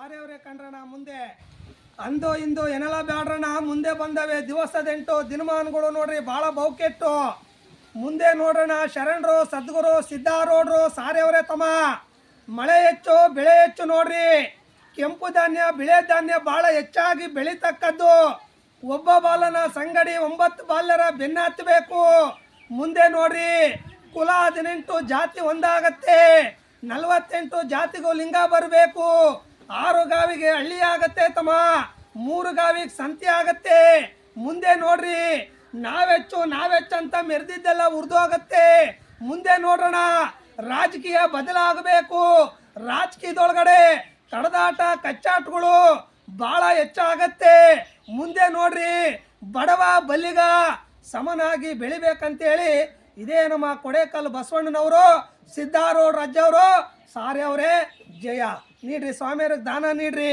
ಸಾರೆಯವರೇ ಕಂಡ್ರಣ ಮುಂದೆ ಅಂದು ಇಂದು ಏನೆಲ್ಲ ಬ್ಯಾಡ್ರಣ ಮುಂದೆ ಬಂದವೆ ದಿವಸದೆಂಟು ದಿನಮಾನಗಳು ನೋಡ್ರಿ ಭಾಳ ಬಹುಕೆಟ್ಟು ಮುಂದೆ ನೋಡ್ರಣ ಶರಣರು ಸದ್ಗುರು ಸಿದ್ಧಾರೂಢರು ಸಾರೆಯವರೇ ತಮ್ಮ ಮಳೆ ಹೆಚ್ಚು ಬೆಳೆ ಹೆಚ್ಚು ನೋಡ್ರಿ ಕೆಂಪು ಧಾನ್ಯ ಬಿಳೆ ಧಾನ್ಯ ಭಾಳ ಹೆಚ್ಚಾಗಿ ಬೆಳೀತಕ್ಕದ್ದು ಒಬ್ಬ ಬಾಲನ ಸಂಗಡಿ 9 ಬಾಲ್ಯರ ಬೆನ್ನ ಹತ್ತಬೇಕು ಮುಂದೆ ನೋಡ್ರಿ ಕುಲ 18 ಜಾತಿ ಒಂದಾಗತ್ತೆ 48 ಜಾತಿಗೂ ಲಿಂಗ ಬರಬೇಕು 6 ಗಾವಿಗೆ ಹಳ್ಳಿ ಆಗತ್ತೆ ತಮ್ಮ 3 ಗಾವಿಗೆ ಸಂತಿ ಆಗತ್ತೆ ಮುಂದೆ ನೋಡ್ರಿ ನಾವೆಚ್ಚಂತ ಮೆರೆದಿದ್ದೆಲ್ಲ ಉರ್ದೋಗತ್ತೆ ಮುಂದೆ ನೋಡೋಣ ರಾಜಕೀಯ ಬದಲಾಗಬೇಕು ರಾಜಕೀಯದೊಳಗಡೆ ಕಡದಾಟ ಕಚ್ಚಾಟಗಳು ಭಾಳ ಹೆಚ್ಚಾಗತ್ತೆ ಮುಂದೆ ನೋಡ್ರಿ ಬಡವ ಬಲ್ಲಿಗ ಸಮನಾಗಿ ಬೆಳಿಬೇಕಂತೇಳಿ ಇದೇ ನಮ್ಮ ಕೊಡೇಕಲ್ ಬಸವಣ್ಣನವರು ಸಿದ್ಧಾರೂಢ ರಜ್ಜವರು ಸಾರೆಯವರೇ ಜಯ ನೀಡ್ರಿ ಸ್ವಾಮಿಯವ್ರಿಗೆ ದಾನ ನೀಡ್ರಿ.